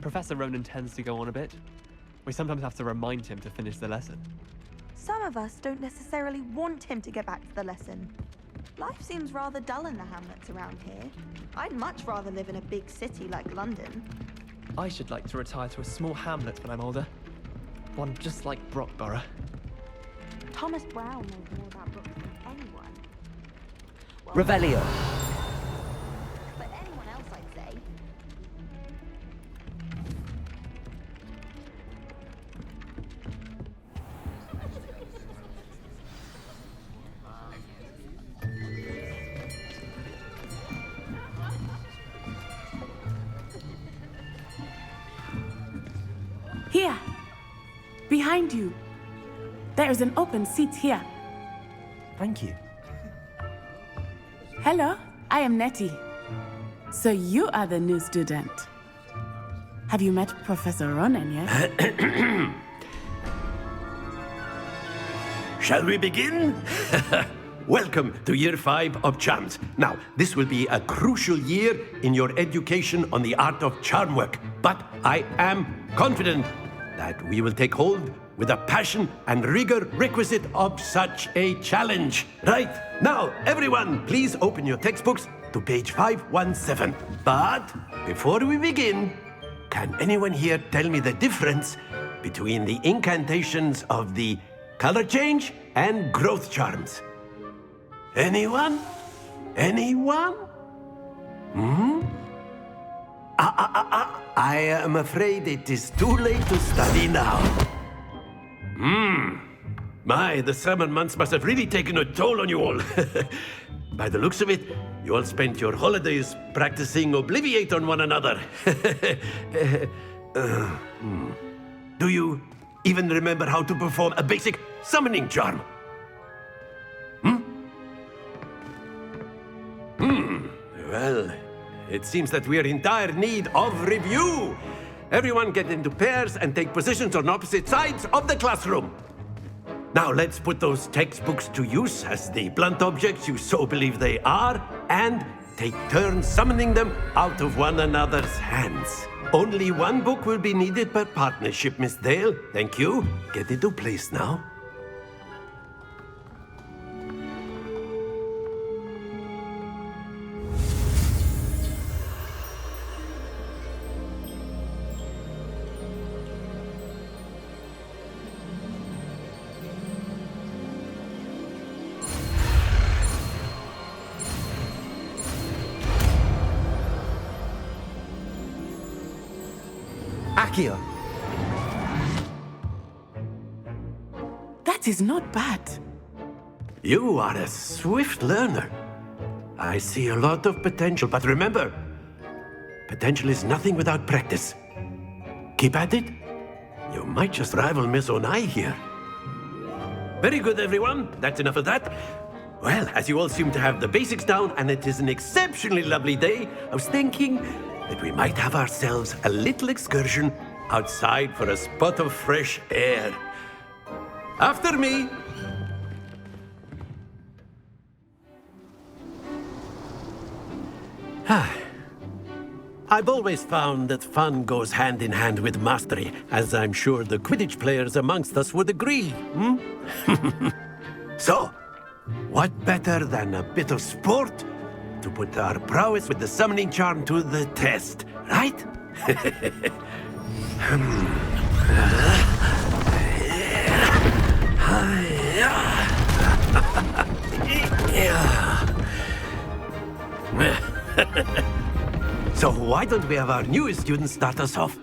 Professor Ronan tends to go on a bit. We sometimes have to remind him to finish the lesson. Some of us don't necessarily want him to get back to the lesson. Life seems rather dull in the hamlets around here. I'd much rather live in a big city like London. I should like to retire to a small hamlet when I'm older. One just like Brockborough. Thomas Brown knows more about books than anyone. Well, Revelio. but anyone else, I'd say. Here, behind you. There is an open seat here. Thank you. Hello, I am Nettie. So you are the new student. Have you met Professor Ronan yet? Shall we begin? Welcome to Year 5 of Charms. Now, this will be a crucial year in your education on the art of charm work. But I am confident that we will take hold with the passion and rigor requisite of such a challenge. Right, now, everyone, please open your textbooks to page 517. But before we begin, can anyone here tell me the difference between the incantations of the color change and growth charms? Anyone? Anyone? I am afraid it is too late to study now. My, the summer months must have really taken a toll on you all. By the looks of it, you all spent your holidays practicing Obliviate on one another. Do you even remember how to perform a basic summoning charm? Well, it seems that we are in dire need of review. Everyone get into pairs and take positions on opposite sides of the classroom. Now let's put those textbooks to use as the blunt objects you so believe they are, and take turns summoning them out of one another's hands. Only one book will be needed per partnership, Miss Dale. Thank you. Get into place now. Accio. That is not bad. You are a swift learner. I see a lot of potential, but remember, potential is nothing without practice. Keep at it. You might just rival Miss Onai here. Very good, everyone. That's enough of that. Well, as you all seem to have the basics down, and it is an exceptionally lovely day, I was thinking that we might have ourselves a little excursion outside for a spot of fresh air. After me. I've always found that fun goes hand in hand with mastery, as I'm sure the Quidditch players amongst us would agree. So, what better than a bit of sport to put our prowess with the summoning charm to the test, right? So why don't we have our newest student start us off?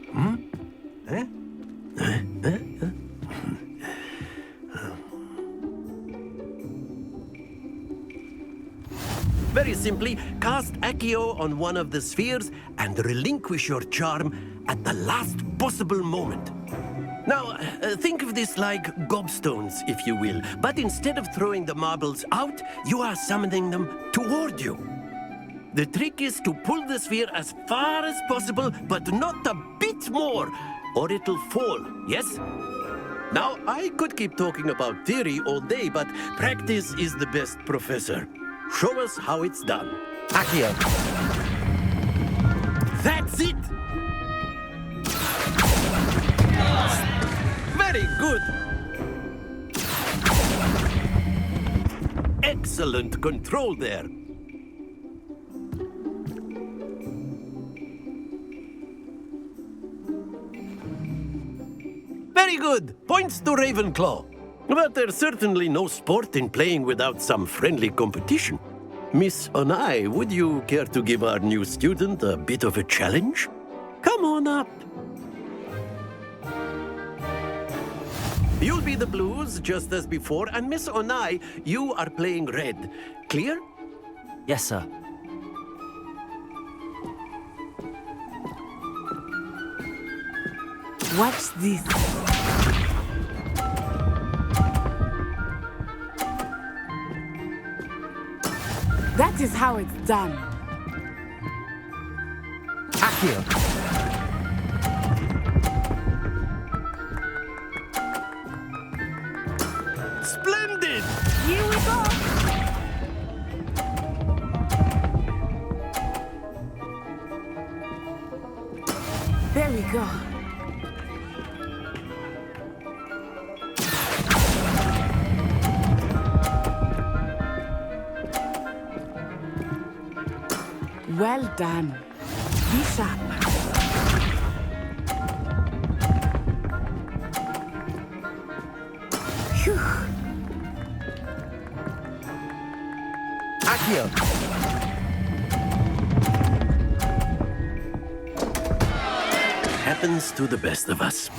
Very simply, cast Accio on one of the spheres and relinquish your charm at the last possible moment. Now, think of this like gobstones, if you will, but instead of throwing the marbles out, you are summoning them toward you. The trick is to pull the sphere as far as possible, but not a bit more, or it'll fall, yes? Now, I could keep talking about theory all day, but practice is the best professor. Show us how it's done. Accio. That's it! Very good! Excellent control there. Very good! Points to Ravenclaw. But there's certainly no sport in playing without some friendly competition. Miss Onai, would you care to give our new student a bit of a challenge? Come on up. You'll be the blues, just as before, and Miss Onai, you are playing red. Clear? Yes, sir. Watch this. That is how it's done. Accio. Splendid! Here we go. There we go. Well done. Be sharp. Phew. Accio. Happens to the best of us.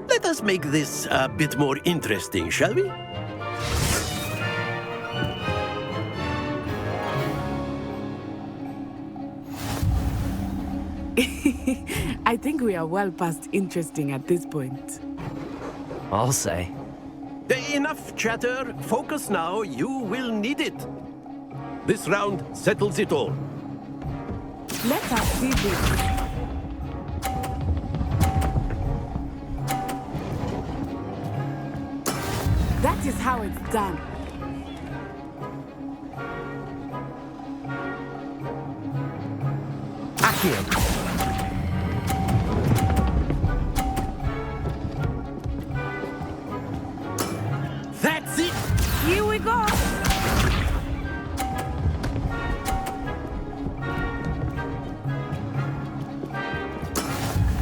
Let us make this a bit more interesting, shall we? I think we are well past interesting at this point. I'll say. Enough chatter. Focus now. You will need it. This round settles it all. Let us see this. That is how it's done. Accio. That's it. Here we go.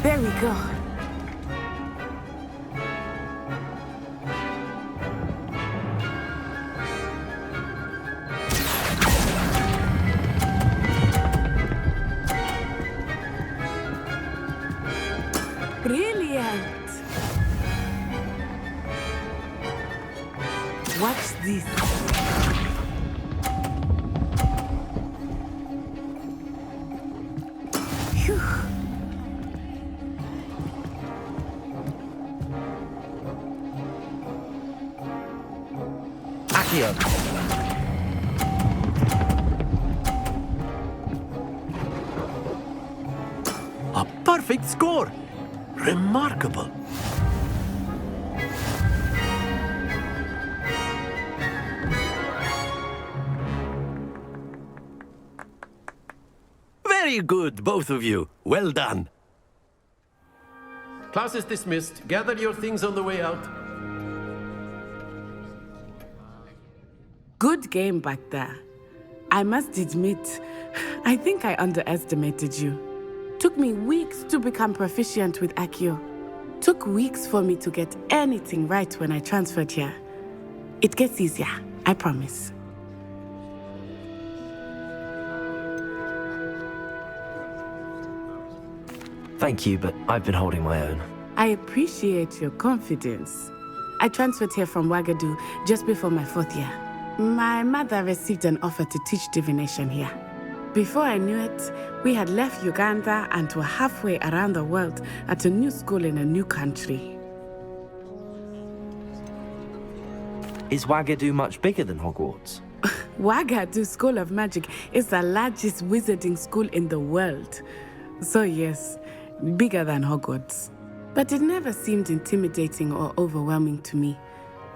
There we go. Brilliant. Watch this. Phew. Accio. A perfect score. Remarkable. Very good, both of you. Well done. Class is dismissed. Gather your things on the way out. Good game back there. I must admit, I think I underestimated you. Took me weeks to become proficient with Accio. Took weeks for me to get anything right when I transferred here. It gets easier, I promise. Thank you, but I've been holding my own. I appreciate your confidence. I transferred here from Wagadu just before my 4th year. My mother received an offer to teach divination here. Before I knew it, we had left Uganda and were halfway around the world at a new school in a new country. Is Wagadu much bigger than Hogwarts? Wagadu School of Magic is the largest wizarding school in the world. So yes, bigger than Hogwarts. But it never seemed intimidating or overwhelming to me.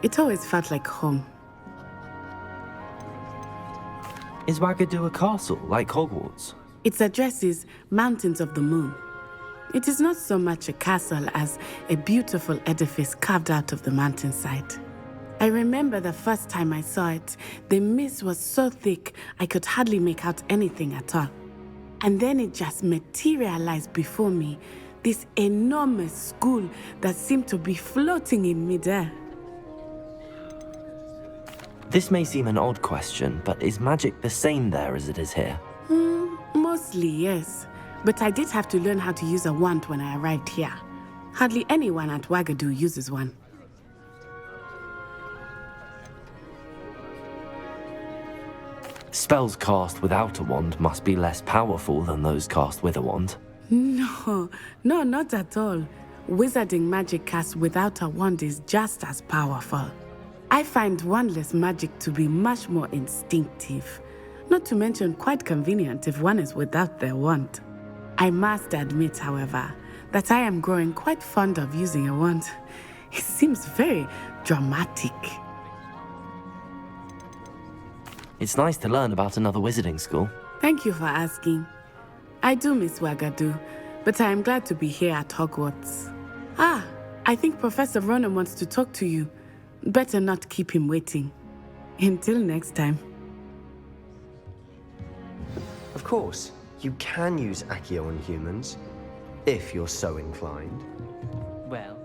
It always felt like home. Is Wagadu a castle like Hogwarts? Its address is Mountains of the Moon. It is not so much a castle as a beautiful edifice carved out of the mountainside. I remember the first time I saw it, the mist was so thick I could hardly make out anything at all. And then it just materialized before me, this enormous school that seemed to be floating in midair. This may seem an odd question, but is magic the same there as it is here? Mostly, yes. But I did have to learn how to use a wand when I arrived here. Hardly anyone at Wagadu uses one. Spells cast without a wand must be less powerful than those cast with a wand. No, not at all. Wizarding magic cast without a wand is just as powerful. I find wandless magic to be much more instinctive. Not to mention quite convenient if one is without their wand. I must admit, however, that I am growing quite fond of using a wand. It seems very dramatic. It's nice to learn about another wizarding school. Thank you for asking. I do miss Wagadu, but I am glad to be here at Hogwarts. I think Professor Ronan wants to talk to you. Better not keep him waiting. Until next time. Of course, you can use Accio on humans, if you're so inclined. Well,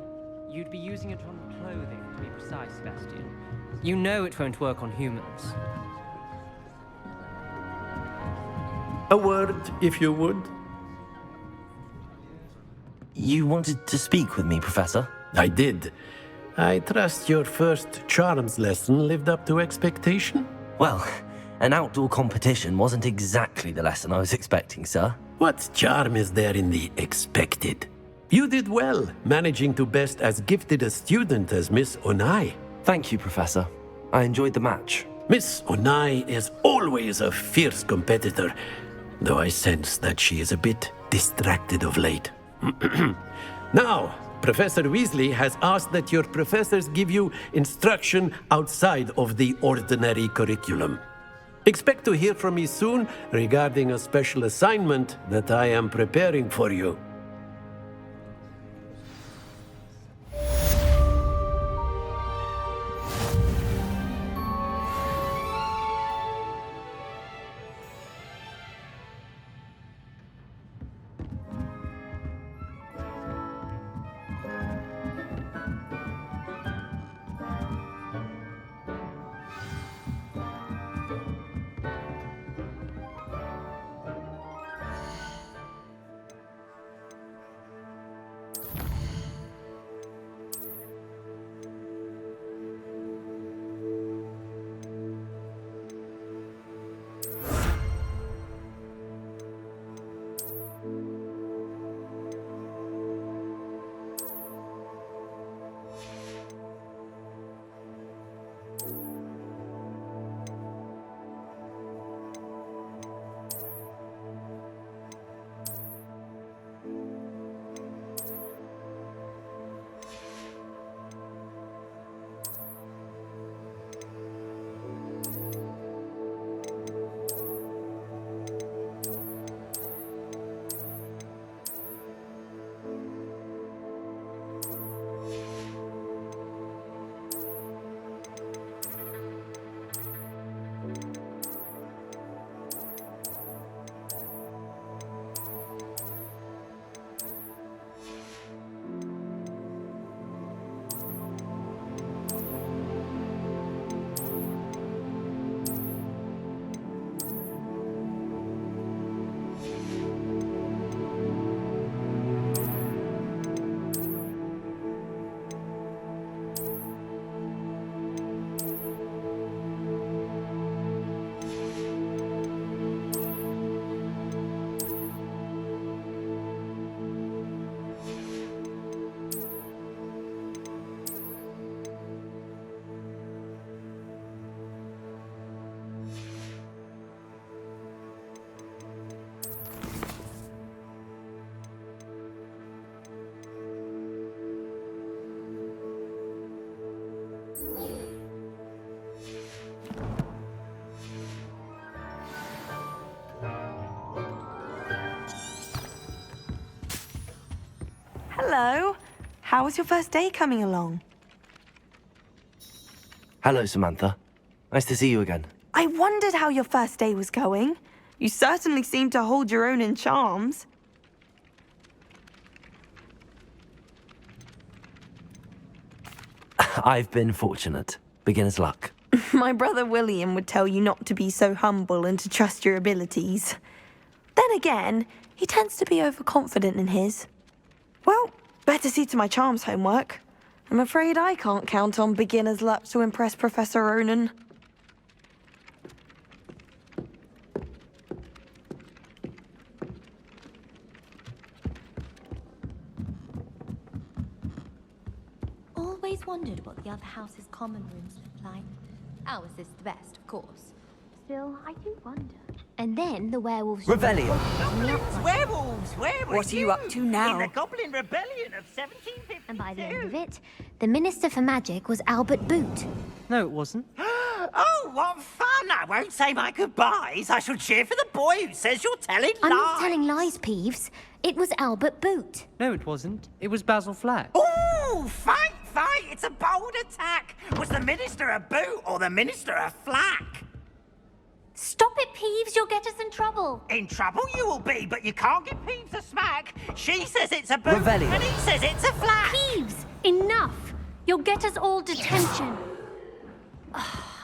you'd be using it on clothing, to be precise, Sebastian. You know it won't work on humans. A word, if you would. You wanted to speak with me, Professor? I did. I trust your first charms lesson lived up to expectation? Well, an outdoor competition wasn't exactly the lesson I was expecting, sir. What charm is there in the expected? You did well, managing to best as gifted a student as Miss Onai. Thank you, Professor. I enjoyed the match. Miss Onai is always a fierce competitor, though I sense that she is a bit distracted of late. Now, Professor Weasley has asked that your professors give you instruction outside of the ordinary curriculum. Expect to hear from me soon regarding a special assignment that I am preparing for you. Hello. How was your first day coming along? Hello, Samantha. Nice to see you again. I wondered how your first day was going. You certainly seem to hold your own in charms. I've been fortunate. Beginner's luck. My brother William would tell you not to be so humble and to trust your abilities. Then again, he tends to be overconfident in his. Well, better see to my charms homework. I'm afraid I can't count on beginner's luck to impress Professor Ronan. Always wondered what the other house's common rooms looked like. Ours is the best, of course. Still, I do wonder. And then the werewolves... Revelio. Werewolves! What are you up to now? In the Goblin Rebellion of 1752. And by the end of it, the Minister for Magic was Albert Boot. No, it wasn't. Oh, what fun! I won't say my goodbyes. I shall cheer for the boy who says you're telling lies. I'm not telling lies, Peeves. It was Albert Boot. No, it wasn't. It was Basil Flack. Ooh, fight! It's a bold attack. Was the Minister a boot or the Minister a flack? Stop it, Peeves. You'll get us in trouble. In trouble you will be, but you can't give Peeves a smack. She says it's a boot, Revelio. and he says it's a flack. Peeves, enough. You'll get us all detention.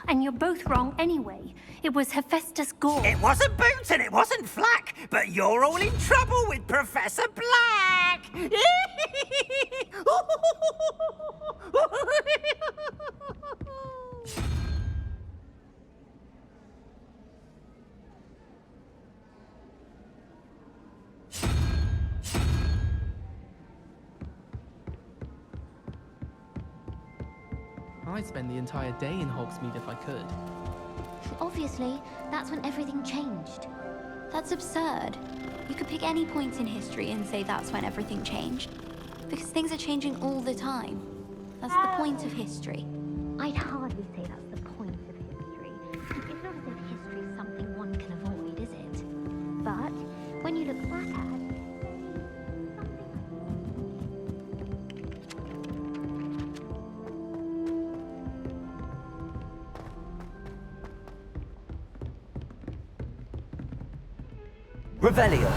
And you're both wrong anyway. It was Hephaestus Gore. It wasn't boot and it wasn't flack, but you're all in trouble with Professor Black. I'd spend the entire day in Hogsmeade if I could. Obviously, that's when everything changed. That's absurd. You could pick any point in history and say that's when everything changed. Because things are changing all the time. That's the point of history. I'd hardly say that's the point of history. It's not as if history is something one can avoid, is it? But when you look back at it, Revelio.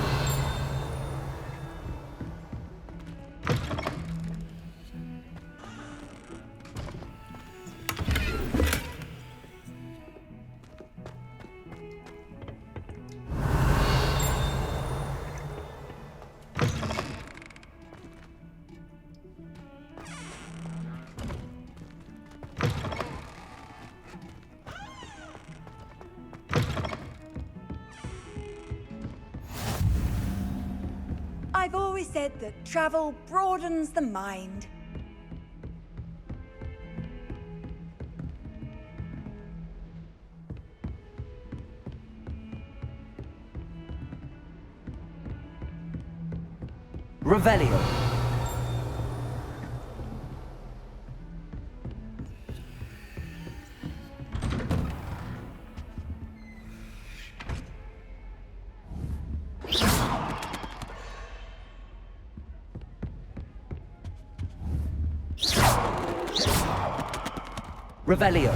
I've always said that travel broadens the mind. Revelio. Revelio.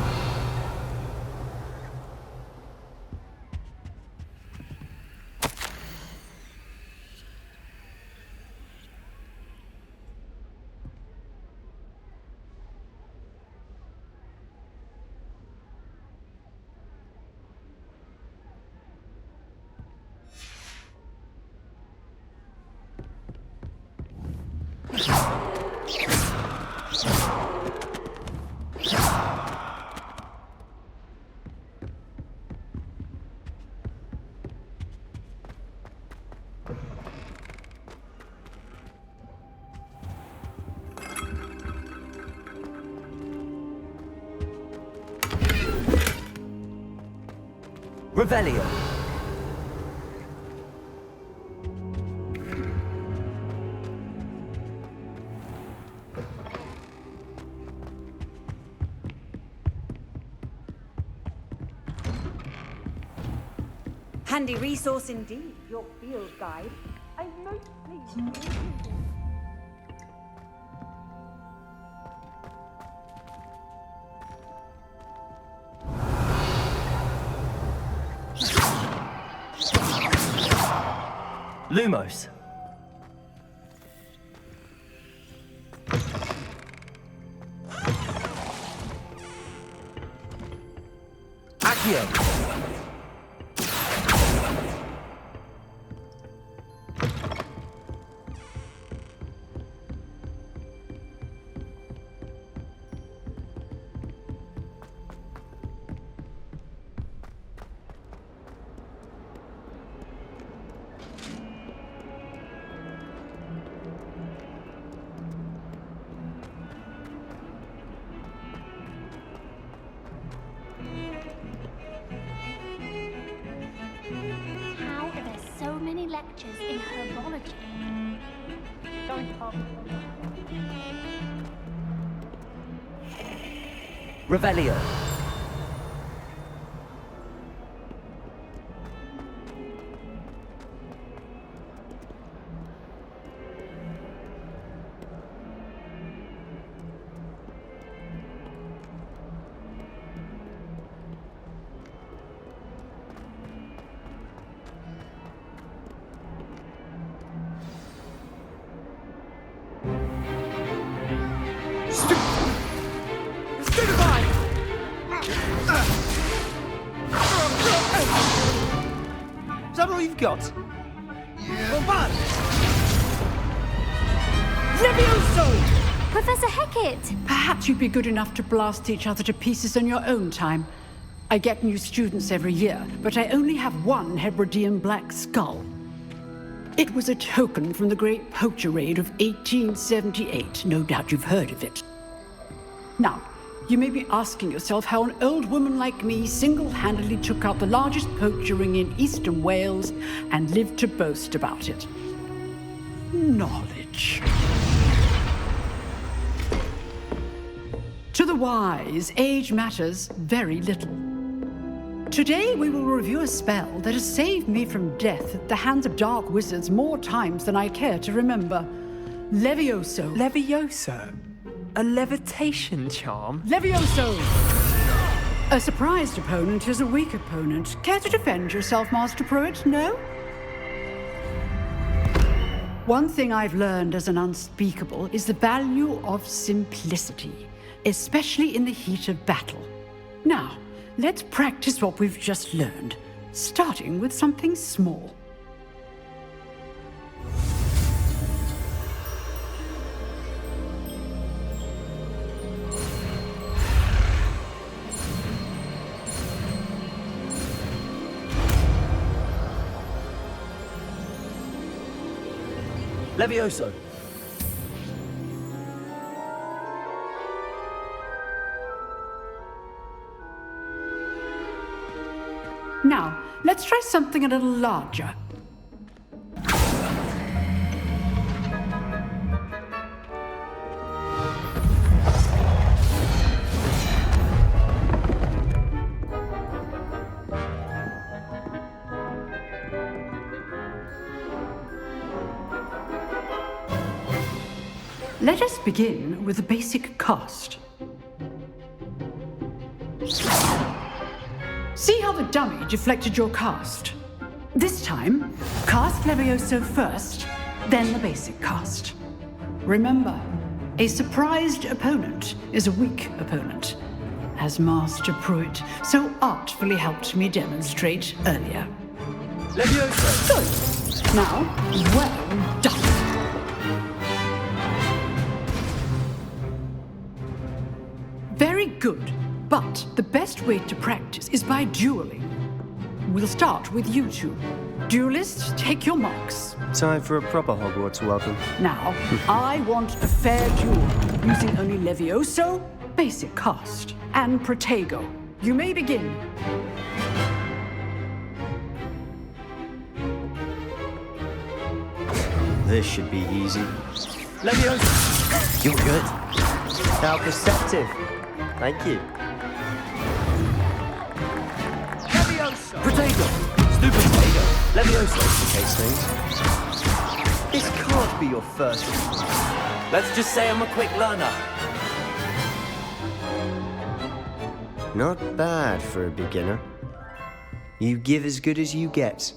Revelio. Handy resource indeed, your field guide. I'm most pleased. Lumos. Accio. Lectures in herbology. Revelio. Is that all you've got? Yeah. Levioso! Professor Hecat! Perhaps you'd be good enough to blast each other to pieces on your own time. I get new students every year, but I only have one Hebridean black skull. It was a token from the Great Poacher Raid of 1878. No doubt you've heard of it. Now, you may be asking yourself how an old woman like me single-handedly took out the largest poacher ring in eastern Wales and lived to boast about it. Knowledge. To the wise, age matters very little. Today we will review a spell that has saved me from death at the hands of dark wizards more times than I care to remember. Levioso. Levioso? A levitation charm? Levioso! A surprised opponent is a weak opponent. Care to defend yourself, Master Pruitt? No? One thing I've learned as an unspeakable is the value of simplicity, especially in the heat of battle. Now, let's practice what we've just learned, starting with something small. Levioso. Now, let's try something a little larger. Let us begin with the basic cast. See how the dummy deflected your cast? This time, cast Levioso first, then the basic cast. Remember, a surprised opponent is a weak opponent, as Master Pruitt so artfully helped me demonstrate earlier. Levioso! Good. Now, well done. Very good, but the best way to practice is by dueling. We'll start with you two. Duelists, take your marks. Time for a proper Hogwarts welcome. Now, I want a fair duel, using only Levioso, basic cast, and Protego. You may begin. This should be easy. Levioso! You're good. How perceptive. Thank you. Levioso! Protego! Stupid Protego! Levioso! Complicates things. This can't be your first. Let's just say I'm a quick learner. Not bad for a beginner. You give as good as you get.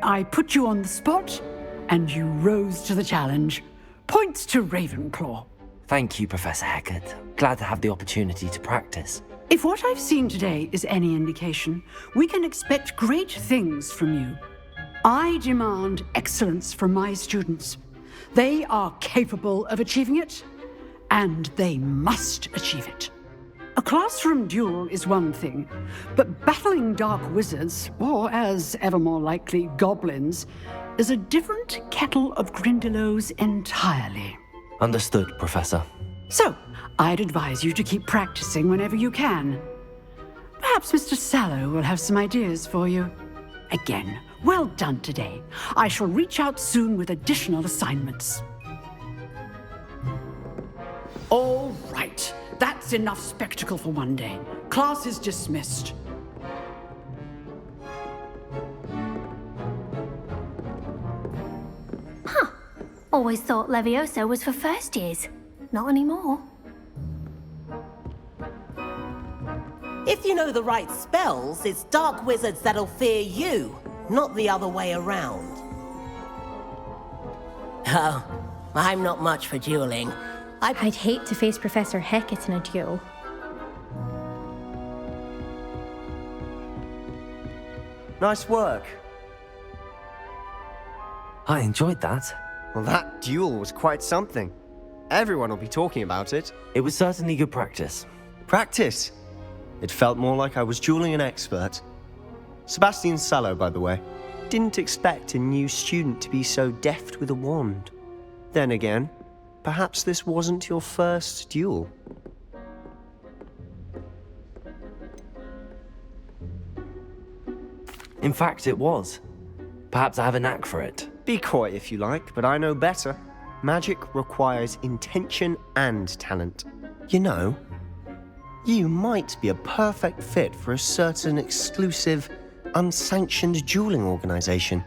I put you on the spot, and you rose to the challenge. Points to Ravenclaw. Thank you, Professor Hecat. Glad to have the opportunity to practice. If what I've seen today is any indication, we can expect great things from you. I demand excellence from my students. They are capable of achieving it, and they must achieve it. A classroom duel is one thing, but battling dark wizards, or as ever more likely, goblins, is a different kettle of Grindylows entirely. Understood, Professor. So, I'd advise you to keep practicing whenever you can. Perhaps Mr. Sallow will have some ideas for you. Again, well done today. I shall reach out soon with additional assignments. All right. That's enough spectacle for one day. Class is dismissed. Huh. Always thought Levioso was for first years. Not anymore. If you know the right spells, it's dark wizards that'll fear you, not the other way around. Oh, I'm not much for dueling. I'd hate to face Professor Hecat in a duel. Nice work. I enjoyed that. Well, that duel was quite something. Everyone will be talking about it. It was certainly good practice. Practice? It felt more like I was dueling an expert. Sebastian Sallow, by the way. Didn't expect a new student to be so deft with a wand. Then again, perhaps this wasn't your first duel. In fact, it was. Perhaps I have a knack for it. Be coy if you like, but I know better. Magic requires intention and talent. You know, you might be a perfect fit for a certain exclusive, unsanctioned dueling organization.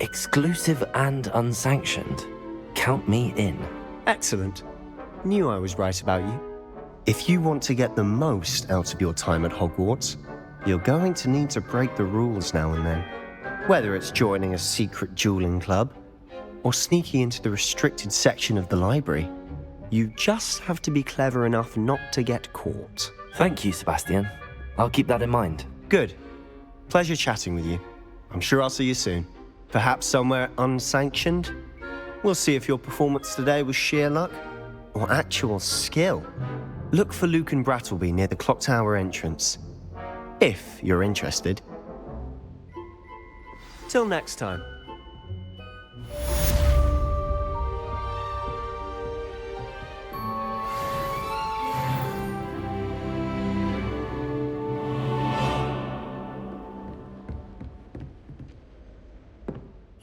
Exclusive and unsanctioned. Count me in. Excellent. Knew I was right about you. If you want to get the most out of your time at Hogwarts, you're going to need to break the rules now and then. Whether it's joining a secret dueling club, or sneaking into the restricted section of the library, you just have to be clever enough not to get caught. Thank you, Sebastian. I'll keep that in mind. Good. Pleasure chatting with you. I'm sure I'll see you soon. Perhaps somewhere unsanctioned? We'll see if your performance today was sheer luck or actual skill. Look for Luke and Brattleby near the clock tower entrance, if you're interested. Till next time.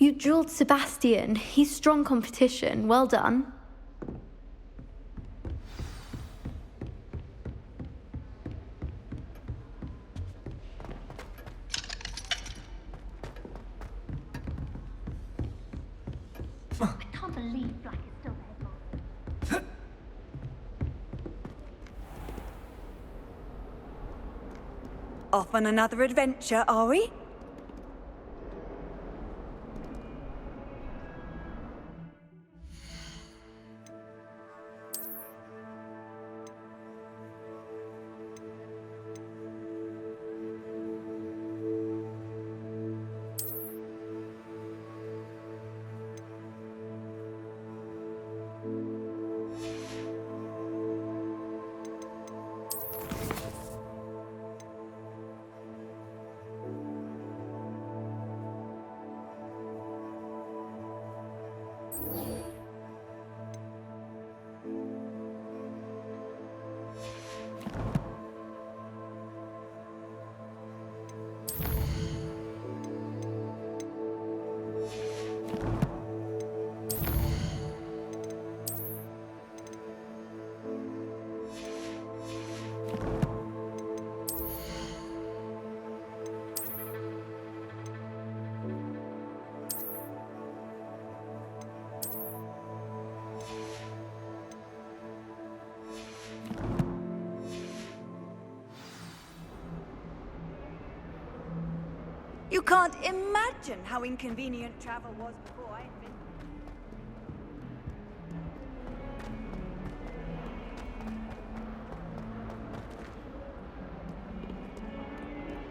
You dueled Sebastian. He's strong competition. Well done. I can't believe Black is still there. Off on another adventure, are we? You can't imagine how inconvenient travel was before I invented.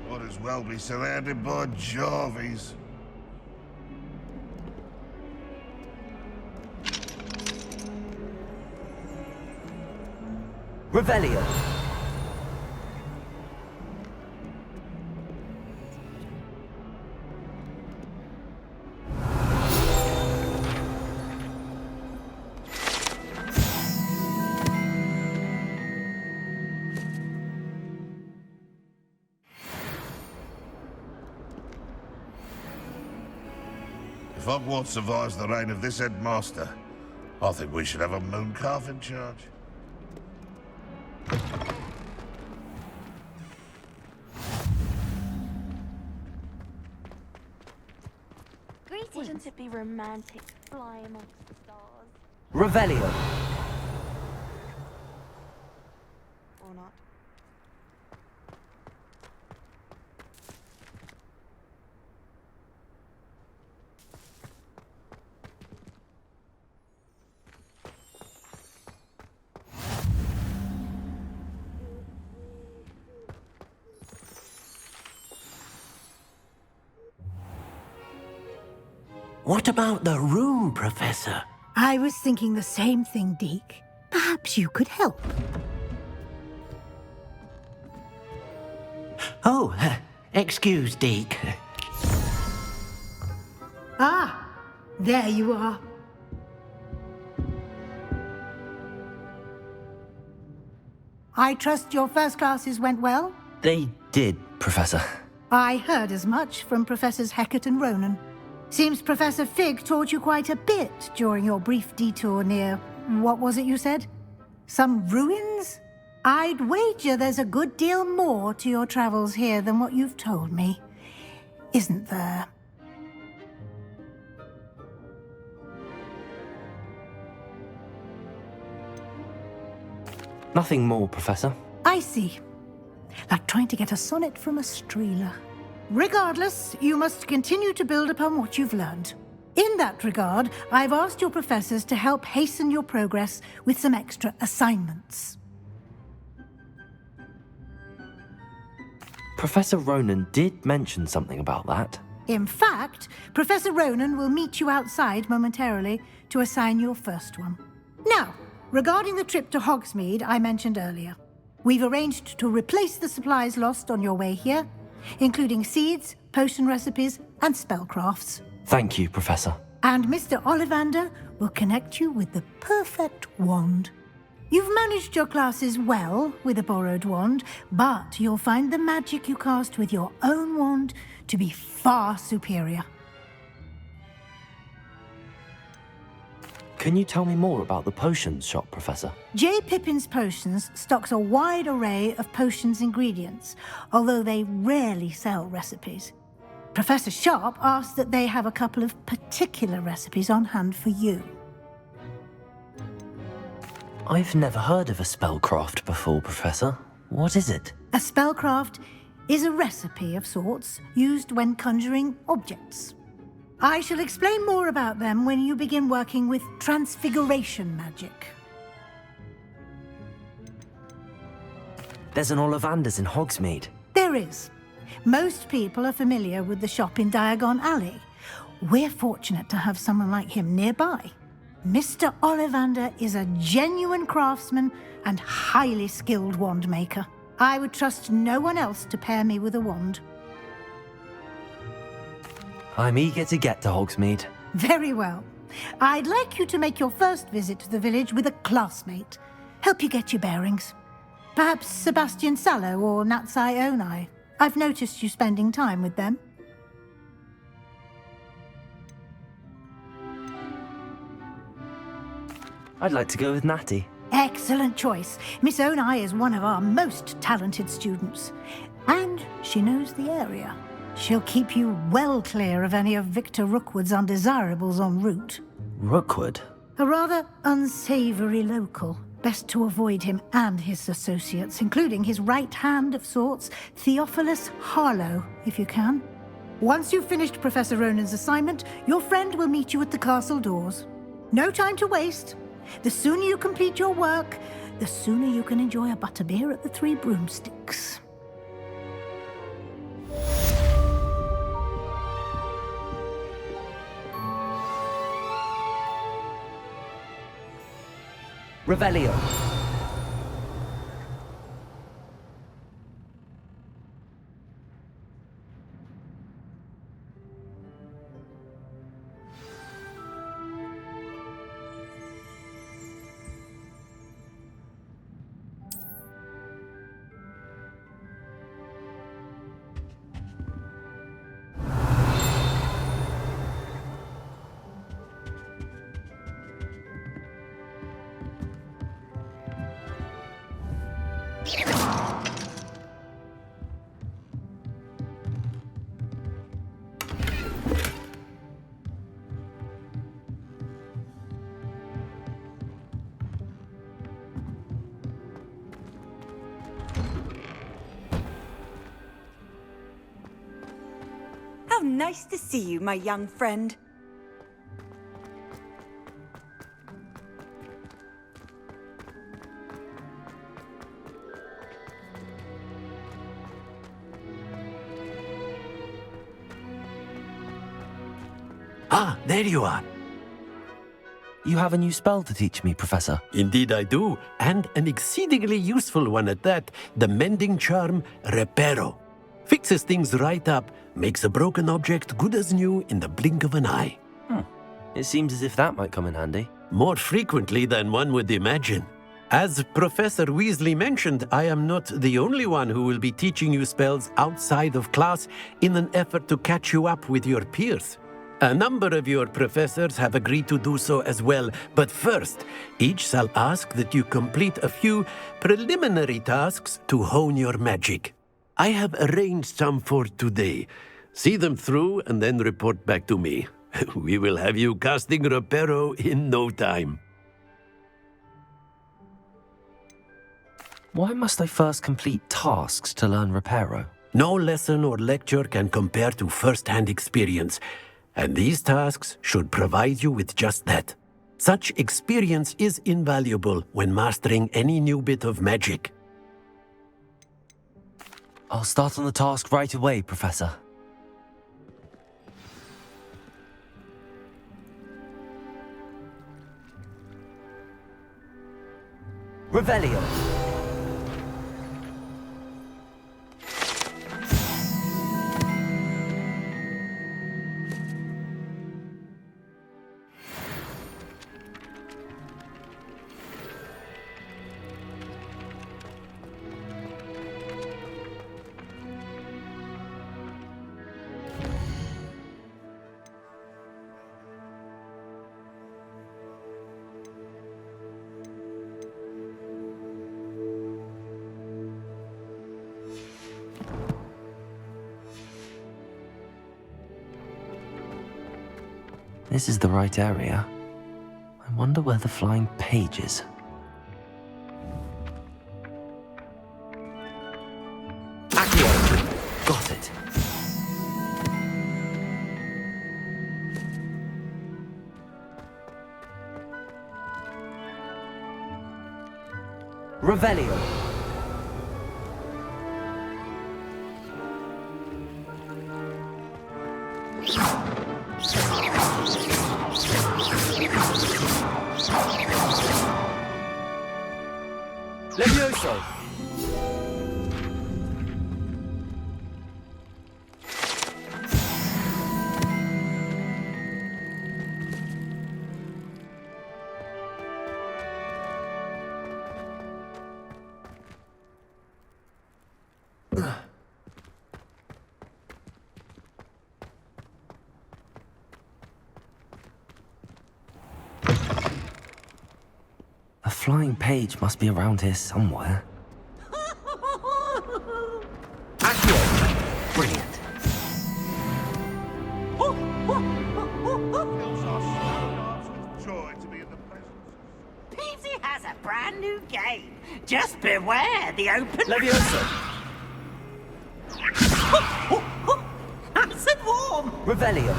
Might as well be surrounded by Jarvies. Revelio. If Hogwarts survives the reign of this headmaster, I think we should have a mooncalf in charge. Greetings. Wouldn't it be romantic to fly amongst the stars? Revelio. Or not? What about the room, Professor? I was thinking the same thing, Deke. Perhaps you could help. Oh, excuse, Deke. Ah, there you are. I trust your first classes went well? They did, Professor. I heard as much from Professors Hecat and Ronan. Seems Professor Fig taught you quite a bit during your brief detour near... what was it you said? Some ruins? I'd wager there's a good deal more to your travels here than what you've told me. Isn't there? Nothing more, Professor. I see. Like trying to get a sonnet from a streeler. Regardless, you must continue to build upon what you've learned. In that regard, I've asked your professors to help hasten your progress with some extra assignments. Professor Ronan did mention something about that. In fact, Professor Ronan will meet you outside momentarily to assign your first one. Now, regarding the trip to Hogsmeade I mentioned earlier, we've arranged to replace the supplies lost on your way here, including seeds, potion recipes, and spellcrafts. Thank you, Professor. And Mr. Ollivander will connect you with the perfect wand. You've managed your classes well with a borrowed wand, but you'll find the magic you cast with your own wand to be far superior. Can you tell me more about the potions shop, Professor? J. Pippin's Potions stocks a wide array of potions ingredients, although they rarely sell recipes. Professor Sharp asked that they have a couple of particular recipes on hand for you. I've never heard of a spellcraft before, Professor. What is it? A spellcraft is a recipe of sorts used when conjuring objects. I shall explain more about them when you begin working with transfiguration magic. There's an Ollivander's in Hogsmeade. There is. Most people are familiar with the shop in Diagon Alley. We're fortunate to have someone like him nearby. Mr. Ollivander is a genuine craftsman and highly skilled wand maker. I would trust no one else to pair me with a wand. I'm eager to get to Hogsmeade. Very well. I'd like you to make your first visit to the village with a classmate. Help you get your bearings. Perhaps Sebastian Sallow or Natsai Onai. I've noticed you spending time with them. I'd like to go with Natty. Excellent choice. Miss Onai is one of our most talented students. And she knows the area. She'll keep you well clear of any of Victor Rookwood's undesirables en route. Rookwood? A rather unsavory local. Best to avoid him and his associates, including his right hand of sorts, Theophilus Harlow, if you can. Once you've finished Professor Ronan's assignment, your friend will meet you at the castle doors. No time to waste. The sooner you complete your work, the sooner you can enjoy a butterbeer at the Three Broomsticks. Revelio. How nice to see you, my young friend. Ah, there you are. You have a new spell to teach me, Professor. Indeed I do, and an exceedingly useful one at that. The mending charm, Reparo. Fixes things right up, makes a broken object good as new in the blink of an eye. It seems as if that might come in handy. More frequently than one would imagine. As Professor Weasley mentioned, I am not the only one who will be teaching you spells outside of class in an effort to catch you up with your peers. A number of your professors have agreed to do so as well, but first, each shall ask that you complete a few preliminary tasks to hone your magic. I have arranged some for today. See them through and then report back to me. We will have you casting Reparo in no time. Why must I first complete tasks to learn Reparo? No lesson or lecture can compare to first-hand experience, and these tasks should provide you with just that. Such experience is invaluable when mastering any new bit of magic. I'll start on the task right away, Professor. Revelio. This is the right area. I wonder where the flying page is. Accio! Got it. Revelio. Levioso. A flying page must be around here somewhere. Accio! Brilliant. Peasy has a brand new game. Just beware the open... Levioso. I said what? storm! Revelio.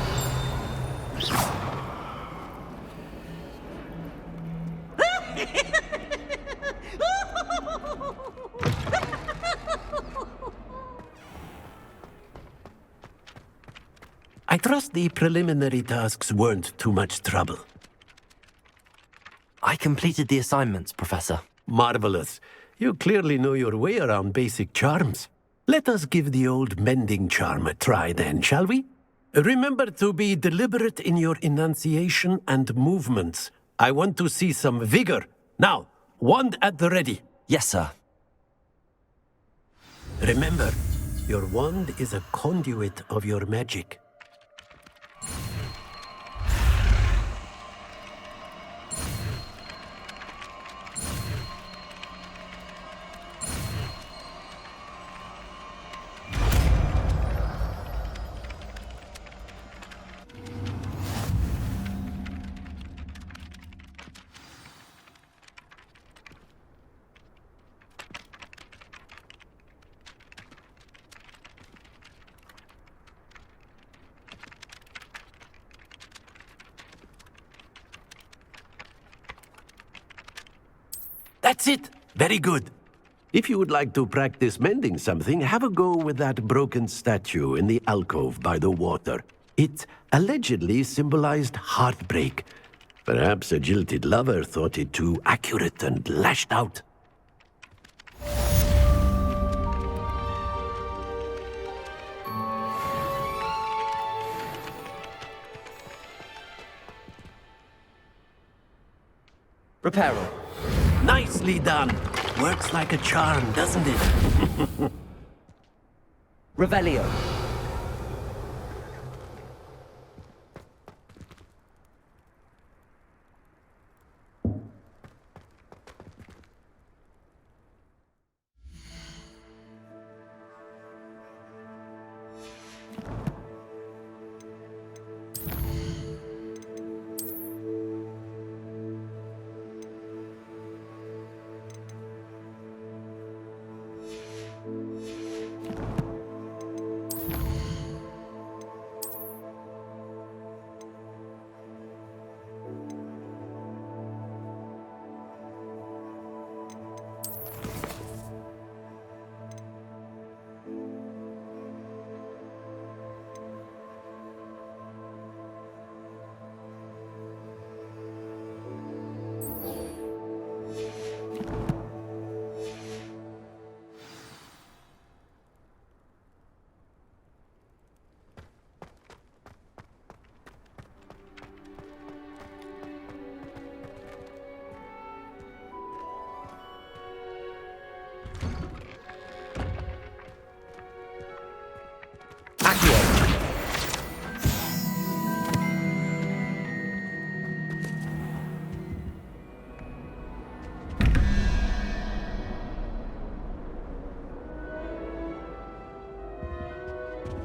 I trust the preliminary tasks weren't too much trouble. I completed the assignments, Professor. Marvelous. You clearly know your way around basic charms. Let us give the old mending charm a try then, shall we? Remember to be deliberate in your enunciation and movements. I want to see some vigor. Now, wand at the ready. Yes, sir. Remember, your wand is a conduit of your magic. That's it! Very good. If you would like to practice mending something, have a go with that broken statue in the alcove by the water. It allegedly symbolized heartbreak. Perhaps a jilted lover thought it too accurate and lashed out. Reparo. Nicely done. Works like a charm, doesn't it? Revelio.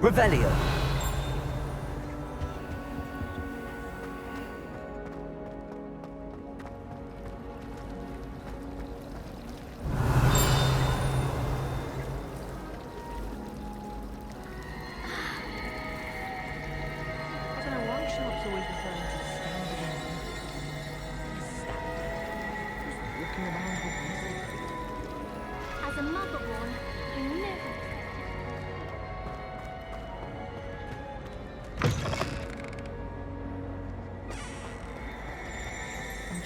Revelio. As a mother-born, you never...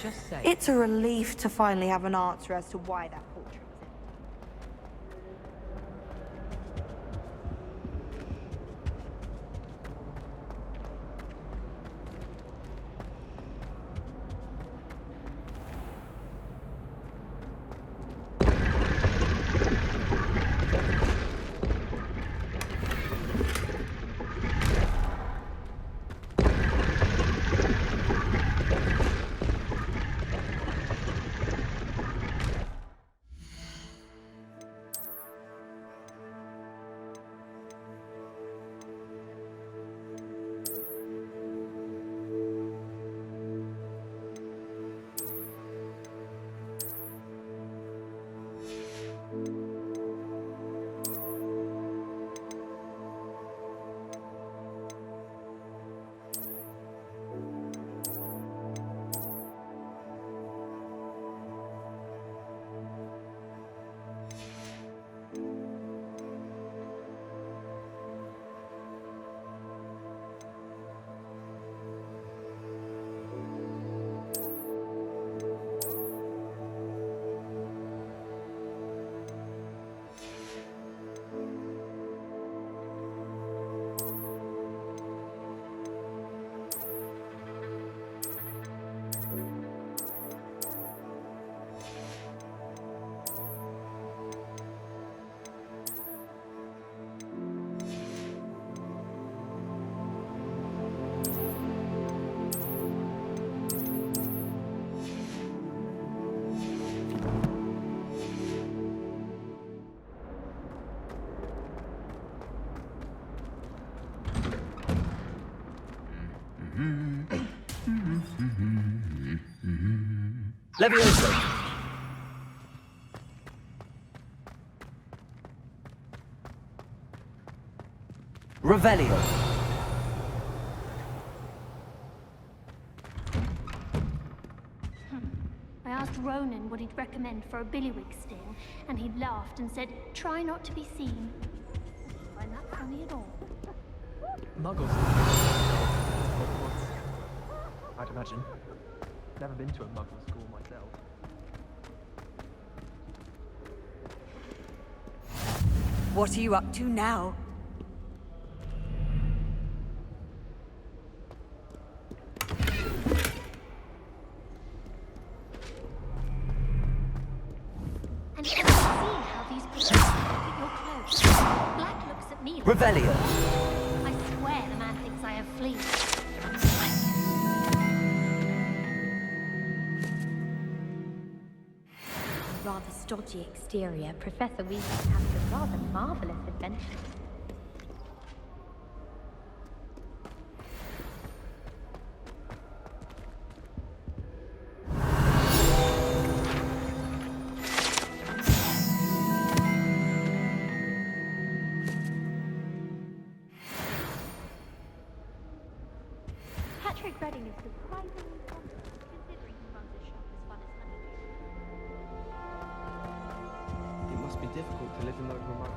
Just say. It's a relief to finally have an answer as to why that portrait was in. Levioso. Revelio. I asked Ronan what he'd recommend for a billywig sting, and he laughed and said, try not to be seen. I didn't find that funny at all. Muggles. I'd imagine. Never been to a Muggle school myself. What are you up to now? And you can see how these people look at your clothes. Black looks at me like Revelio. I swear the man thinks I have fleas. Rather stodgy exterior, Professor Weasley has a rather marvelous adventure. Patrick Redding is surprisingly confident, considering he runs a shop as fun as Honeydew. It must be difficult to live in those remote